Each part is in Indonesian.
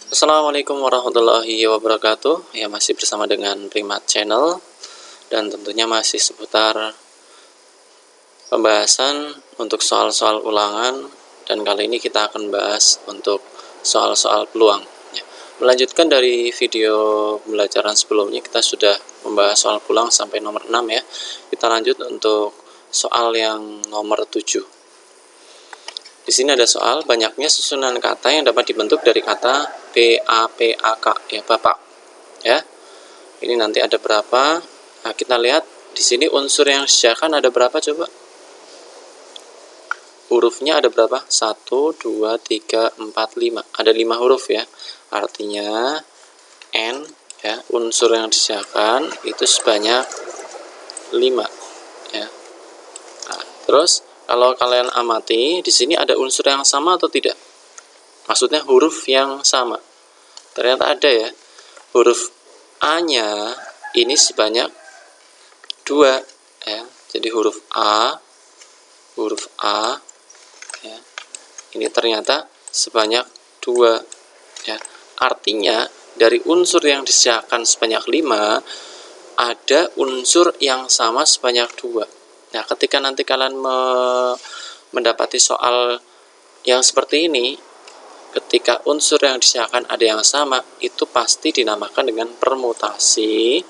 Assalamualaikum warahmatullahi wabarakatuh. Ya, masih bersama dengan Primat Channel, dan tentunya masih seputar pembahasan untuk soal-soal ulangan, dan kali ini kita akan bahas untuk soal-soal peluang ya. Melanjutkan dari video pembelajaran sebelumnya, kita sudah membahas soal peluang sampai nomor 6 ya. Kita lanjut untuk soal yang nomor 7. Di sini ada soal banyaknya susunan kata yang dapat dibentuk dari kata BAPAK ya, bapak ya. Ini nanti ada berapa? Nah, kita lihat di sini unsur yang disediakan ada berapa coba? Hurufnya ada berapa? 1 2 3 4 5. Ada 5 huruf ya. Artinya N ya, unsur yang disediakan itu sebanyak 5 ya. Nah, terus kalau kalian amati, di sini ada unsur yang sama atau tidak? Maksudnya huruf yang sama. Ternyata ada ya. Huruf A-nya ini sebanyak 2 ya. Jadi huruf A ya. Ini ternyata sebanyak 2 ya. Artinya dari unsur yang disediakan sebanyak 5 ada unsur yang sama sebanyak 2. Nah, ketika nanti kalian mendapati soal yang seperti ini, ketika unsur yang disediakan ada yang sama, itu pasti dinamakan dengan permutasi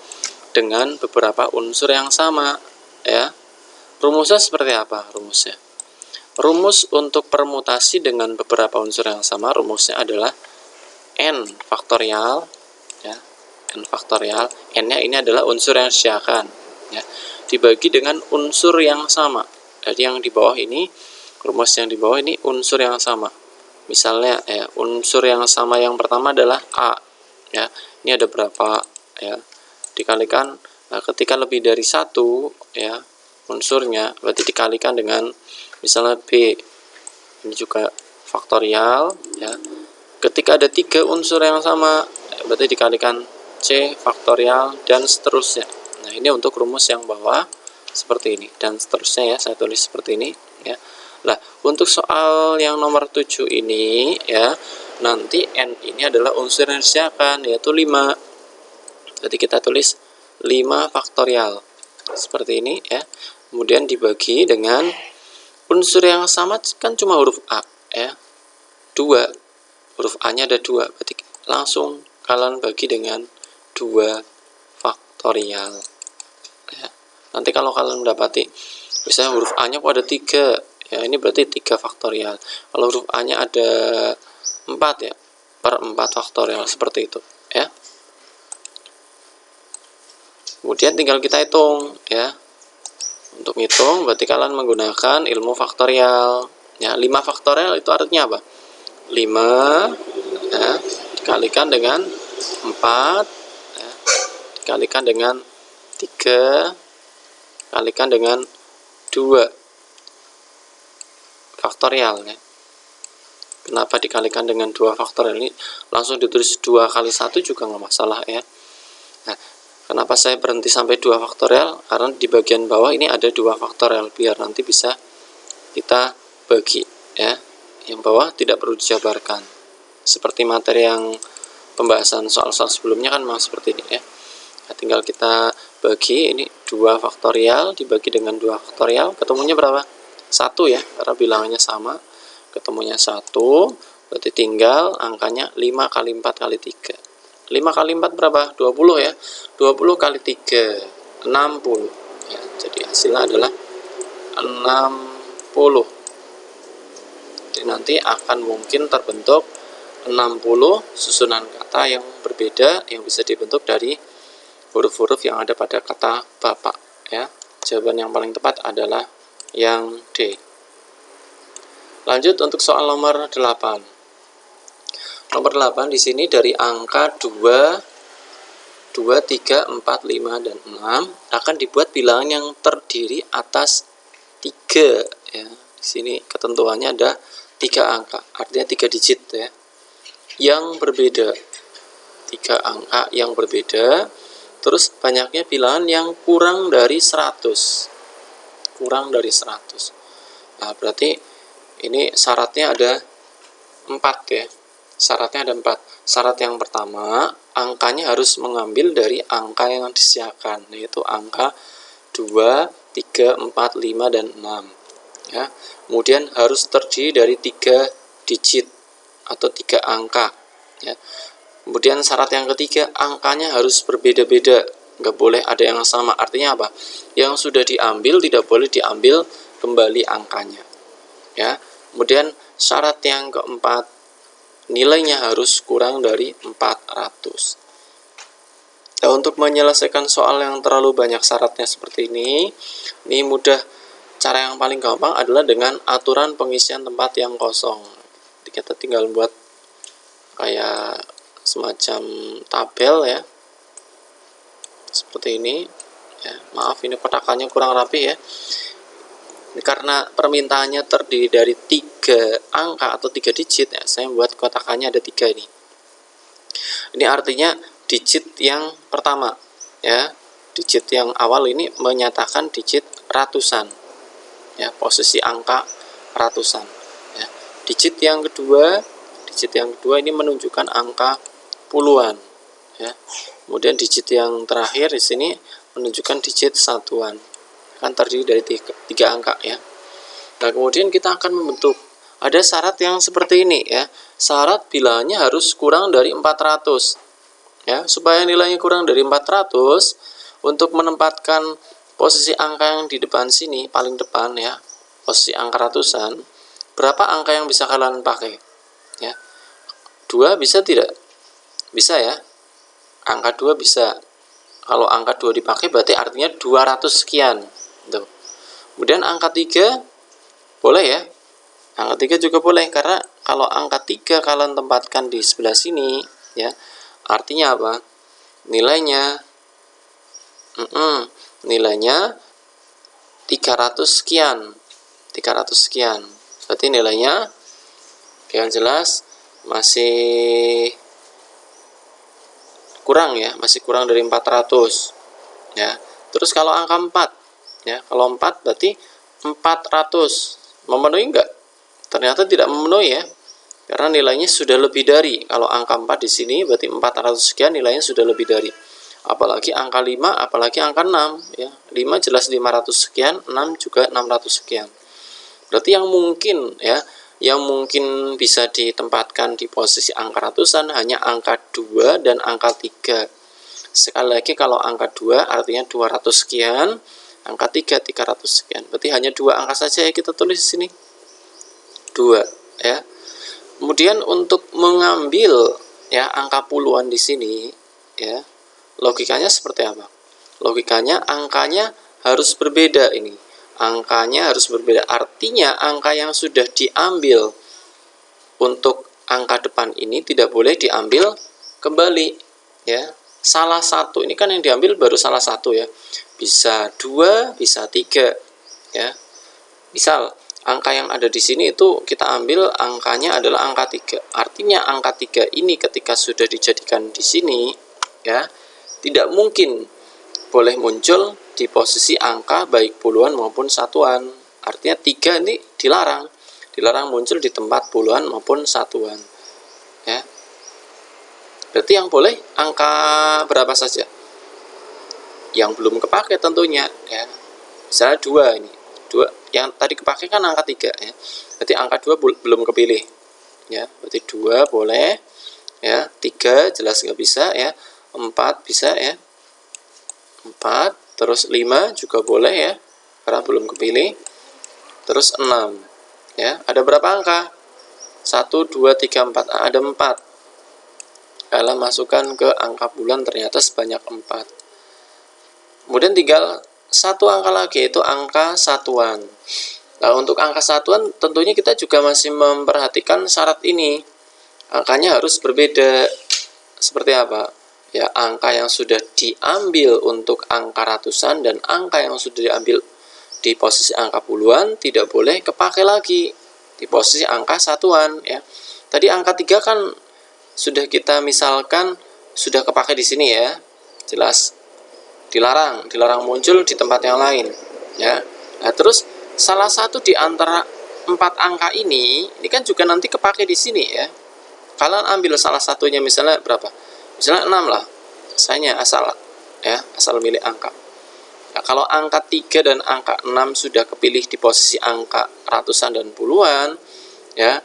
dengan beberapa unsur yang sama ya. Rumusnya seperti apa rumusnya? Rumus untuk permutasi dengan beberapa unsur yang sama, rumusnya adalah N faktorial ya. N faktorial, N-nya ini adalah unsur yang disediakan ya, dibagi dengan unsur yang sama. Jadi yang di bawah ini, rumus yang di bawah ini unsur yang sama. Misalnya ya, unsur yang sama yang pertama adalah A ya. Ini ada berapa ya, dikalikan ketika lebih dari 1 ya unsurnya, berarti dikalikan dengan misalnya B, ini juga faktorial ya. Ketika ada 3 unsur yang sama, berarti dikalikan C faktorial dan seterusnya. Nah, ini untuk rumus yang bawah seperti ini dan seterusnya ya, saya tulis seperti ini ya. Nah, untuk soal yang nomor 7 ini ya, nanti N ini adalah unsur yang disediakan, yaitu 5. Jadi kita tulis 5 faktorial seperti ini ya. Kemudian dibagi dengan unsur yang sama kan cuma huruf A ya, 2. Huruf A-nya ada 2, berarti langsung kalian bagi dengan 2 faktorial ya. Nanti kalau kalian mendapati misalnya huruf A-nya kok ada 3 ya, ini berarti 3 faktorial. Kalau huruf A-nya ada 4 ya, per 4 faktorial, seperti itu ya. Kemudian tinggal kita hitung ya. Untuk hitung berarti kalian menggunakan ilmu faktorial ya. 5 faktorial itu artinya apa? 5 ya, dikalikan dengan 4 ya, dikalikan dengan 3, dikalikan dengan 2 faktorial ya. Kenapa dikalikan dengan 2 faktorial? Ini langsung ditulis 2 kali 1 juga nggak masalah ya. Nah, kenapa saya berhenti sampai 2 faktorial? Karena di bagian bawah ini ada 2 faktorial, biar nanti bisa kita bagi ya. Yang bawah tidak perlu dijabarkan. Seperti materi yang pembahasan soal-soal sebelumnya kan memang seperti ini ya. Nah, tinggal kita bagi, ini 2 faktorial dibagi dengan 2 faktorial, ketemunya berapa? 1 ya, karena bilangannya sama. Ketemunya 1, berarti tinggal angkanya 5 kali 4 kali 3. 5 kali 4 berapa? 20 ya. 20 kali 3, 60 ya. Jadi hasilnya adalah 60. Jadi nanti akan mungkin terbentuk 60 susunan kata yang berbeda yang bisa dibentuk dari huruf-huruf yang ada pada kata bapak ya. Jawaban yang paling tepat adalah yang D. Lanjut untuk soal nomor 8. Nomor 8 di sini dari angka 2, 3, 4, 5 dan 6 akan dibuat bilangan yang terdiri atas 3 ya. Di sini ketentuannya ada 3 angka, artinya 3 digit ya, yang berbeda. 3 angka yang berbeda, terus banyaknya bilangan yang kurang dari 100. Kurang dari 100. Nah, berarti ini syaratnya ada 4 ya. Syaratnya ada 4. Syarat yang pertama, angkanya harus mengambil dari angka yang disediakan, yaitu angka 2, 3, 4, 5, dan 6. Ya. Kemudian harus terdiri dari 3 digit atau 3 angka. Ya. Kemudian syarat yang ketiga, angkanya harus berbeda-beda, nggak boleh ada yang sama. Artinya apa? Yang sudah diambil tidak boleh diambil kembali angkanya. Ya. Kemudian syarat yang keempat, nilainya harus kurang dari 400. Nah, untuk menyelesaikan soal yang terlalu banyak syaratnya seperti ini mudah. Cara yang paling gampang adalah dengan aturan pengisian tempat yang kosong. Kita tinggal buat kayak semacam tabel ya, seperti ini ya. Maaf, ini kotakannya kurang rapi ya. Ini karena permintaannya terdiri dari 3 angka atau 3 digit ya, saya buat kotakannya ada 3 ini. Ini artinya digit yang pertama ya, digit yang awal ini menyatakan digit ratusan ya, posisi angka ratusan ya. Digit yang kedua ini menunjukkan angka puluhan ya. Kemudian digit yang terakhir di sini menunjukkan digit satuan, kan terdiri dari 3 angka ya. Nah, kemudian kita akan membentuk ada syarat yang seperti ini ya. Syarat bilangannya harus kurang dari 400 ya. Supaya nilainya kurang dari 400, untuk menempatkan posisi angka yang di depan sini, paling depan ya, posisi angka ratusan, berapa angka yang bisa kalian pakai ya? 2 bisa tidak? Bisa ya, angka 2 bisa. Kalau angka 2 dipakai berarti artinya 200 sekian tuh. Kemudian angka 3 boleh ya, angka 3 juga boleh, karena kalau angka 3 kalian tempatkan di sebelah sini ya, artinya apa? Nilainya 300 sekian. Berarti nilainya yang jelas masih kurang ya, masih kurang dari 400 ya. Terus kalau angka 4 ya, kalau 4 berarti 400 memenuhi enggak? Ternyata tidak memenuhi ya, karena nilainya sudah lebih dari. Kalau angka 4 di sini berarti 400 sekian, nilainya sudah lebih dari. Apalagi angka 5, apalagi angka 6 ya. 5 jelas 500 sekian, 6 juga 600 sekian. Berarti yang mungkin ya, yang mungkin bisa ditempatkan di posisi angka ratusan hanya angka 2 dan angka 3. Sekali lagi, kalau angka 2 artinya 200 sekian, angka 3 300 sekian. Berarti hanya 2 angka saja ya kita tulis di sini. 2 ya. Kemudian untuk mengambil ya angka puluhan di sini ya, logikanya seperti apa? Logikanya angkanya harus berbeda ini. Angkanya harus berbeda. Artinya angka yang sudah diambil untuk angka depan ini tidak boleh diambil kembali ya. Salah satu, ini kan yang diambil baru salah satu ya. Bisa 2, bisa 3 ya. Misal angka yang ada di sini itu kita ambil angkanya adalah angka 3. Artinya angka 3 ini ketika sudah dijadikan di sini ya, tidak mungkin boleh muncul di posisi angka baik puluhan maupun satuan. Artinya 3 ini dilarang muncul di tempat puluhan maupun satuan ya. Berarti yang boleh angka berapa saja? Yang belum kepakai tentunya ya. Misalnya 2 ini. 2 yang tadi kepakai kan angka 3 ya. Berarti angka 2 belum kepilih ya. Berarti 2 boleh ya, 3 jelas nggak bisa ya, 4 bisa ya, 4, terus 5 juga boleh ya, karena belum kepilih. Terus 6 ya. Ada berapa angka? 1, 2, 3, 4. Ada 4. Kalau masukkan ke angka bulan ternyata sebanyak 4. Kemudian tinggal satu angka lagi, yaitu angka satuan. Nah, untuk angka satuan tentunya kita juga masih memperhatikan syarat ini. Angkanya harus berbeda. Seperti apa? Ya, angka yang sudah diambil untuk angka ratusan dan angka yang sudah diambil di posisi angka puluhan tidak boleh kepakai lagi di posisi angka satuan ya. Tadi angka 3 kan sudah kita misalkan sudah kepakai di sini ya. Jelas dilarang muncul di tempat yang lain ya. Nah, terus salah satu di antara 4 angka ini kan juga nanti kepake di sini ya. Kalian ambil salah satunya, misalnya berapa? Misalnya 6 lah. Saya asal milih angka. Nah, kalau angka 3 dan angka 6 sudah kepilih di posisi angka ratusan dan puluhan, ya,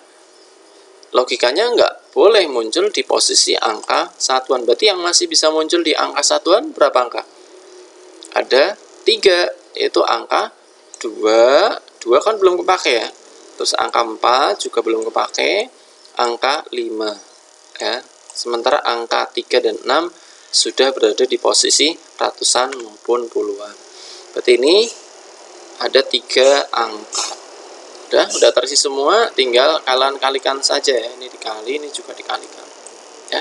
logikanya nggak boleh muncul di posisi angka satuan. Berarti yang masih bisa muncul di angka satuan berapa angka? Ada 3, yaitu angka 2 kan belum kepake ya. Terus angka 4 juga belum kepake, angka 5 ya. Sementara angka 3 dan 6 sudah berada di posisi ratusan maupun puluhan. Berarti ini ada 3 angka. Udah terisi semua, tinggal kalian kalikan saja ya. Ini dikali, ini juga dikalikan. Ya.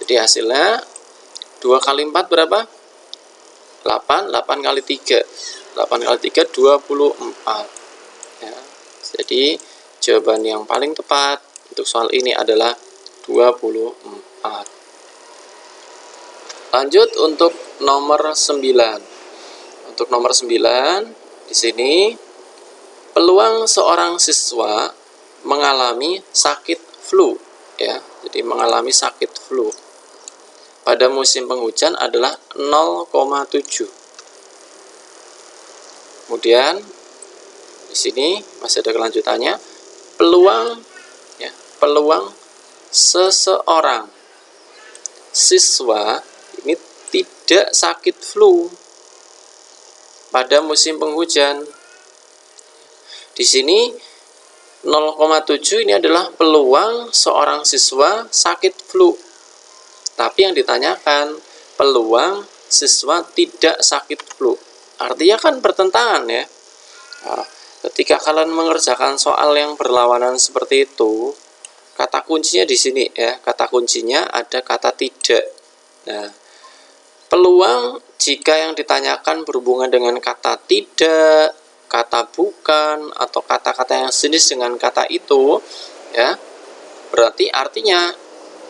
Jadi hasilnya 2 kali 4 berapa? 8 kali 3. 8 kali 3 24. Ya. Jadi jawaban yang paling tepat untuk soal ini adalah 24. Lanjut untuk nomor 9. Untuk nomor 9 di sini peluang seorang siswa mengalami sakit flu ya. Jadi mengalami sakit flu pada musim penghujan adalah 0,7. Kemudian di sini masih ada kelanjutannya. Peluang seseorang siswa ini tidak sakit flu pada musim penghujan. Di sini 0,7 ini adalah peluang seorang siswa sakit flu. Tapi yang ditanyakan peluang siswa tidak sakit flu. Artinya kan bertentangan ya. Nah, ketika kalian mengerjakan soal yang berlawanan seperti itu, kata kuncinya di sini ya. Kata kuncinya ada kata tidak. Nah, peluang jika yang ditanyakan berhubungan dengan kata tidak, kata bukan, atau kata-kata yang sejenis dengan kata itu, ya, berarti artinya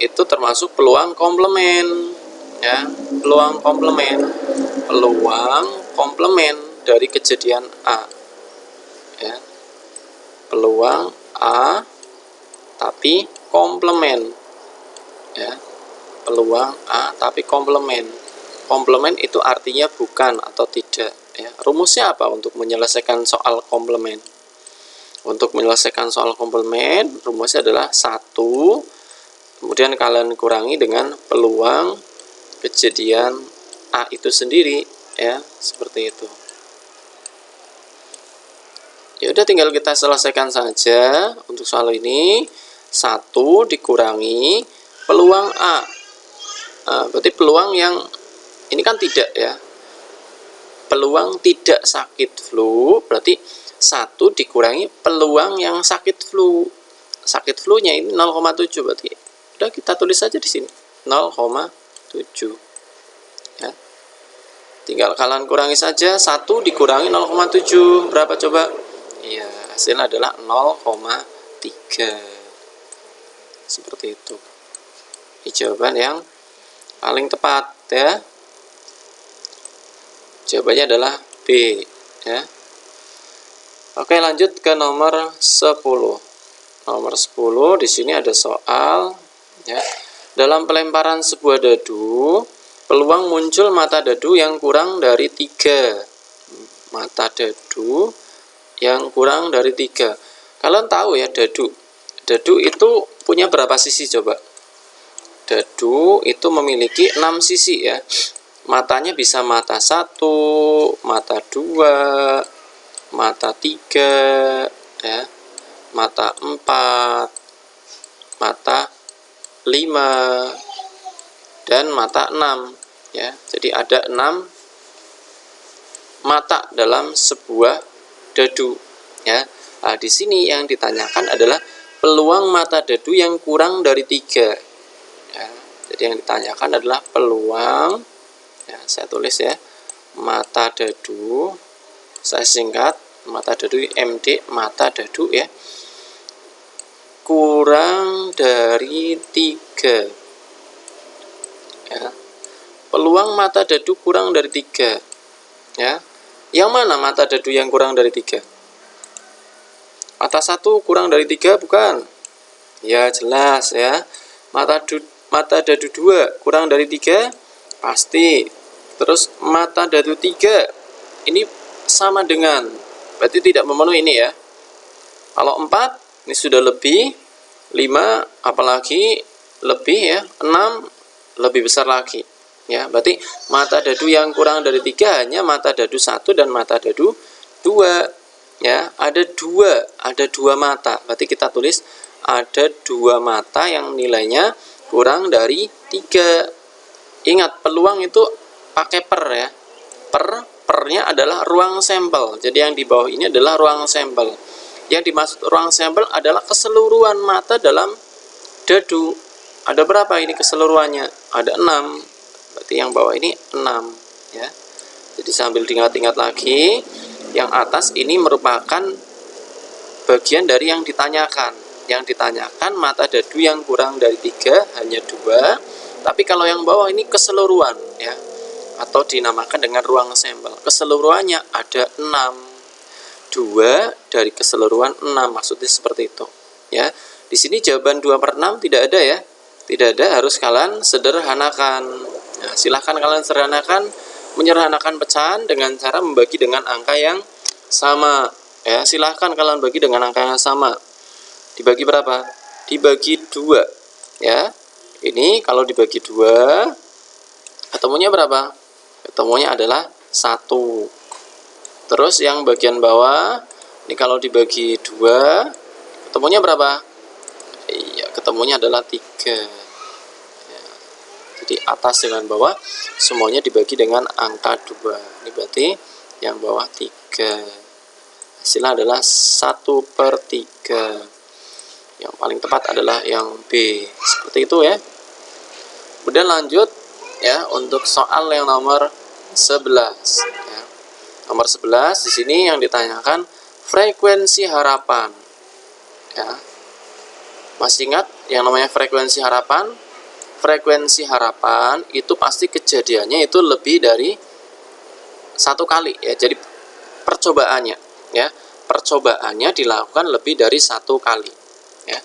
itu termasuk peluang komplement, ya, peluang komplement dari kejadian A, ya, peluang A tapi komplement, ya, peluang A tapi komplement. Komplement itu artinya bukan atau tidak. Ya, rumusnya apa untuk menyelesaikan soal komplement? Untuk menyelesaikan soal komplement, rumusnya adalah 1, kemudian kalian kurangi dengan peluang kejadian A itu sendiri, ya, seperti itu. Ya udah, tinggal kita selesaikan saja untuk soal ini. 1 dikurangi peluang A. Nah, berarti peluang yang ini kan tidak ya. Peluang tidak sakit flu berarti 1 dikurangi peluang yang sakit flu. Sakit flu-nya ini 0,7 berarti. Udah kita tulis saja di sini 0,7. Ya. Tinggal kalian kurangi saja, 1 dikurangi 0,7 berapa coba? Iya, hasilnya adalah 0,3. Seperti itu. Ini jawaban yang paling tepat ya. Jawabannya adalah B ya. Oke, lanjut ke nomor 10. Nomor 10 di sini ada soal ya. Dalam pelemparan sebuah dadu, peluang muncul mata dadu yang kurang dari 3. Mata dadu yang kurang dari 3. Kalian tahu ya, dadu. Dadu itu punya berapa sisi coba? Dadu itu memiliki 6 sisi ya. Matanya bisa mata 1, mata 2, mata 3, ya, mata 4, mata 5, dan mata 6. Ya. Jadi ada 6 mata dalam sebuah dadu. Ya. Nah, di sini yang ditanyakan adalah peluang mata dadu yang kurang dari 3. Ya. Jadi yang ditanyakan adalah peluang, ya, saya tulis ya, mata dadu, saya singkat mata dadu MD, mata dadu ya, kurang dari 3 ya. Peluang mata dadu kurang dari 3 ya. Yang mana mata dadu yang kurang dari 3? Mata 1 kurang dari 3 bukan? Ya jelas ya. Mata dadu 2 kurang dari 3 pasti. Terus mata dadu 3 ini sama dengan, berarti tidak memenuhi ini ya. Kalau 4 ini sudah lebih, 5 apalagi lebih ya, 6 lebih besar lagi ya. Berarti mata dadu yang kurang dari 3 hanya mata dadu 1 dan mata dadu 2 ya. Ada dua mata, berarti kita tulis ada 2 mata yang nilainya kurang dari 3. Ingat, peluang itu pakai per ya. Pernya adalah ruang sampel. Jadi yang di bawah ini adalah ruang sampel. Yang dimaksud ruang sampel adalah keseluruhan mata dalam dadu. Ada berapa ini keseluruhannya? Ada 6. Berarti yang bawah ini 6 ya. Jadi sambil diingat-ingat lagi, yang atas ini merupakan bagian dari yang ditanyakan. Yang ditanyakan mata dadu yang kurang dari 3 hanya 2. Tapi kalau yang bawah ini keseluruhan ya, atau dinamakan dengan ruang sampel. Keseluruhannya ada 6. 2 dari keseluruhan 6, maksudnya seperti itu ya. Di sini jawaban 2/6 tidak ada ya. Tidak ada, harus kalian sederhanakan. Nah, silahkan kalian sederhanakan, menyederhanakan pecahan dengan cara membagi dengan angka yang sama ya. Silahkan kalian bagi dengan angka yang sama. Dibagi berapa? Dibagi 2 ya. Ini kalau dibagi 2 ketemunya berapa? Ketemunya adalah 1. Terus yang bagian bawah ini kalau dibagi 2 ketemunya berapa? Iya, ketemunya adalah 3 ya. Jadi atas dengan bawah semuanya dibagi dengan angka 2. Ini berarti yang bawah 3. Hasilnya adalah 1/3. Yang paling tepat adalah yang B. Seperti itu ya. Kemudian lanjut ya untuk soal yang nomor 11 ya. Nomor 11 di sini yang ditanyakan frekuensi harapan ya. Masih ingat yang namanya frekuensi harapan? Frekuensi harapan itu pasti kejadiannya itu lebih dari 1 kali ya. Jadi percobaannya ya, percobaannya dilakukan lebih dari 1 kali ya.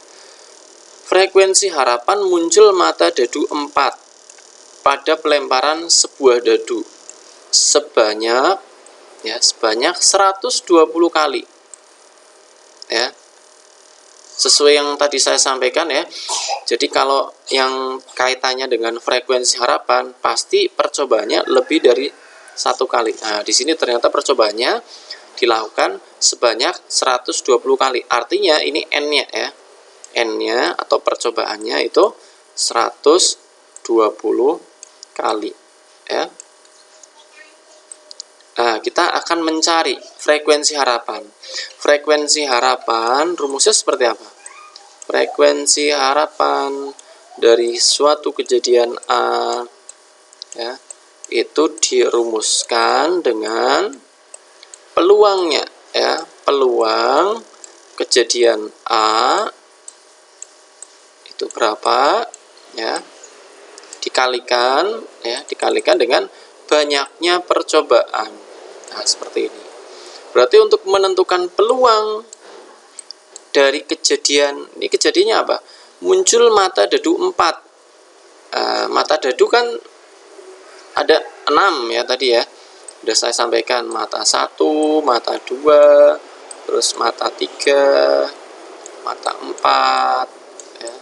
Frekuensi harapan muncul mata dadu 4 pada pelemparan sebuah dadu sebanyak 120 kali ya. Sesuai yang tadi saya sampaikan ya. Jadi kalau yang kaitannya dengan frekuensi harapan pasti percobaannya lebih dari 1 kali. Nah, di sini ternyata percobaannya dilakukan sebanyak 120 kali. Artinya ini N-nya ya. N-nya atau percobaannya itu 120 kali ya. Nah, kita akan mencari frekuensi harapan. Frekuensi harapan rumusnya seperti apa? Frekuensi harapan dari suatu kejadian A ya, itu dirumuskan dengan peluangnya ya. Peluang kejadian A itu berapa ya, dikalikan dengan banyaknya percobaan. Nah, seperti ini. Berarti untuk menentukan peluang dari kejadian, ini kejadiannya apa? Muncul mata dadu 4. Mata dadu kan ada 6 ya tadi ya. Sudah saya sampaikan, mata 1, mata 2, terus mata 3, mata 4 ya,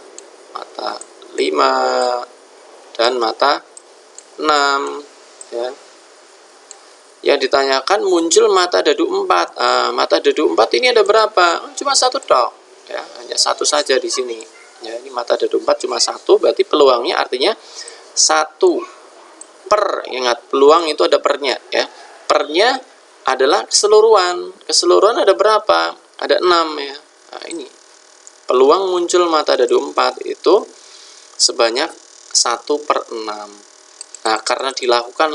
mata 5 dan mata 6 ya. Yang ditanyakan muncul mata dadu 4. Mata dadu 4 ini ada berapa? Cuma 1 tok ya, hanya 1 saja di sini ya. Ini mata dadu 4 cuma 1, berarti peluangnya artinya 1 per. Ingat, peluang itu ada pernya ya. Pernya adalah keseluruhan ada berapa? Ada 6 ya. Nah, ini peluang muncul mata dadu 4 itu sebanyak 1/6. Nah, karena dilakukan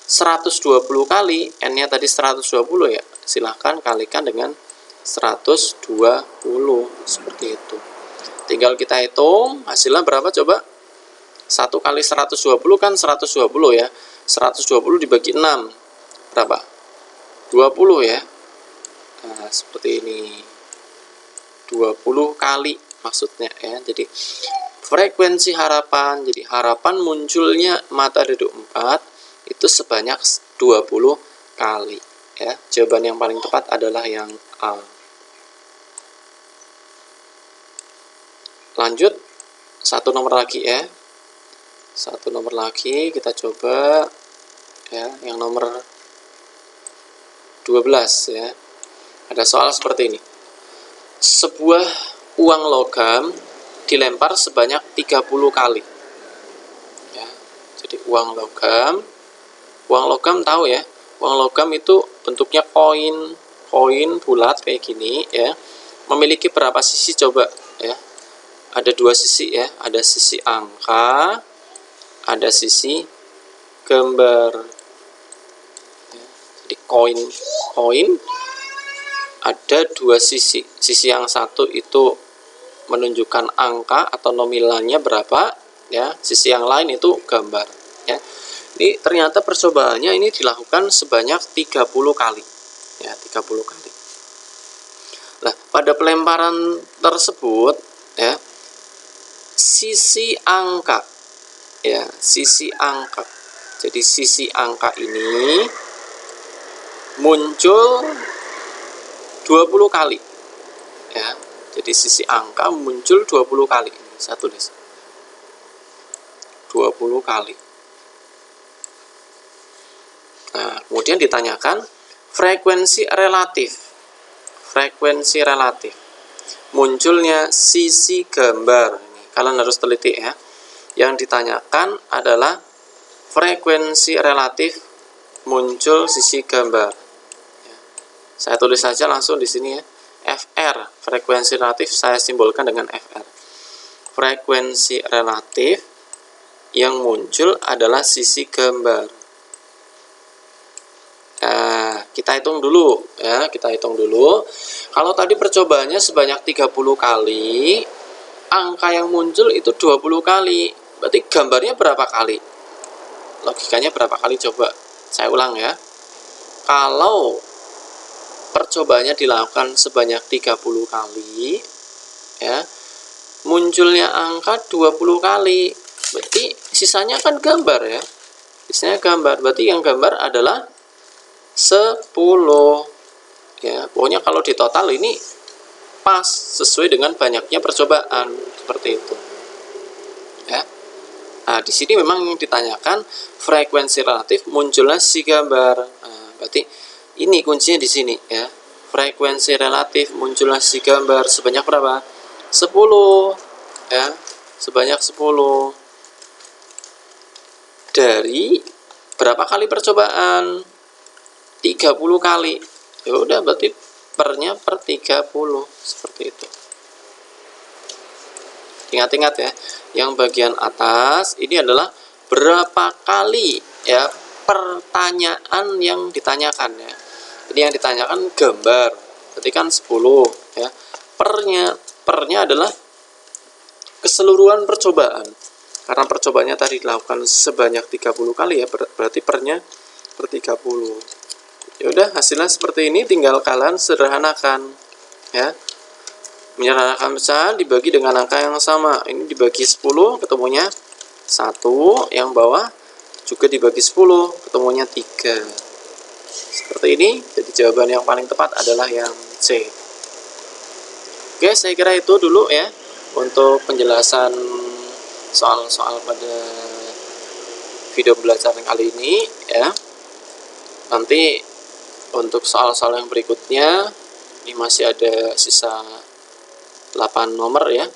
120 kali, N-nya tadi 120 ya, silahkan kalikan dengan 120 seperti itu. Tinggal kita hitung hasilnya berapa coba. 1 kali 120 kan 120 ya. 120 dibagi 6 berapa? 20 ya. Nah, seperti ini. 20 kali maksudnya ya. Jadi frekuensi harapan, jadi harapan munculnya mata duduk 4 itu sebanyak 20 kali. Ya, jawaban yang paling tepat adalah yang A. Lanjut, satu nomor lagi ya. Satu nomor lagi kita coba ya, yang nomor 12 ya. Ada soal seperti ini. Sebuah uang logam dilempar sebanyak 30 kali. Ya. Jadi uang logam tahu ya. Uang logam itu bentuknya koin bulat kayak gini ya. Memiliki berapa sisi coba ya? Ada 2 sisi ya, ada sisi angka, ada sisi gambar. Ya. Jadi koin ada 2 sisi. Sisi yang satu itu menunjukkan angka atau nominalnya berapa ya, sisi yang lain itu gambar ya. Ini ternyata percobaannya ini dilakukan sebanyak 30 kali ya, 30 kali. Nah, pada pelemparan tersebut ya, sisi angka ya, sisi angka. Jadi sisi angka ini muncul 20 kali ya. Jadi sisi angka muncul 20 kali. Saya tulis 20 kali. Nah, kemudian ditanyakan frekuensi relatif. Frekuensi relatif munculnya sisi gambar. Kalian harus teliti ya. Yang ditanyakan adalah frekuensi relatif muncul sisi gambar. Saya tulis saja langsung di sini ya. FR, frekuensi relatif saya simbolkan dengan FR. Frekuensi relatif yang muncul adalah sisi gambar. Nah, kita hitung dulu ya, kita hitung dulu. Kalau tadi percobaannya sebanyak 30 kali, angka yang muncul itu 20 kali. Berarti gambarnya berapa kali? Logikanya berapa kali coba? Saya ulang ya. Kalau percobaannya dilakukan sebanyak 30 kali ya, munculnya angka 20 kali. Berarti sisanya kan gambar ya. Sisanya gambar. Berarti yang gambar adalah 10 ya. Pokoknya kalau di total ini pas sesuai dengan banyaknya percobaan seperti itu ya. Nah, di sini memang yang ditanyakan frekuensi relatif munculnya si gambar. Nah, berarti ini kuncinya di sini ya. Frekuensi relatif munculnya si gambar sebanyak berapa? 10 ya. Sebanyak 10 dari berapa kali percobaan? 30 kali. Ya udah, berarti pernya per 30 seperti itu. Ingat-ingat ya, yang bagian atas ini adalah berapa kali ya pertanyaan yang ditanyakan ya. Ini yang ditanyakan gambar, berarti kan 10 ya. Pernya adalah keseluruhan percobaan. Karena percobaannya tadi dilakukan sebanyak 30 kali ya, berarti pernya per 30. Ya udah, hasilnya seperti ini, tinggal kalian sederhanakan ya. Menyederhanakan pecahan dibagi dengan angka yang sama. Ini dibagi 10 ketemunya 1, yang bawah juga dibagi 10 ketemunya 3. Seperti ini. Jadi jawaban yang paling tepat adalah yang C. Oke, saya kira itu dulu ya untuk penjelasan soal-soal pada video pembelajaran kali ini ya. Nanti untuk soal-soal yang berikutnya ini masih ada sisa 8 nomor ya.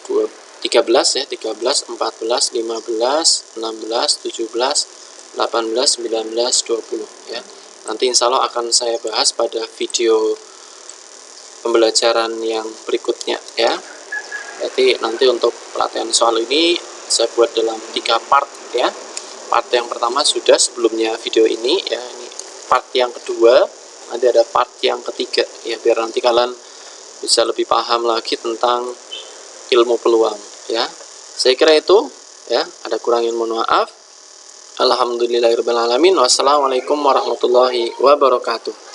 13 ya, 13, 14, 15, 16, 17, 18, 19, 20 ya. Nanti insya Allah akan saya bahas pada video pembelajaran yang berikutnya ya. Jadi nanti untuk pelatihan soal ini saya buat dalam 3 part ya. Part yang pertama sudah sebelumnya video ini ya. Ini part yang kedua, nanti ada part yang ketiga ya, biar nanti kalian bisa lebih paham lagi tentang ilmu peluang ya. Saya kira itu ya, ada kurangnya mohon maaf. Alhamdulillahirabbil alamin. Wassalamualaikum warahmatullahi wabarakatuh.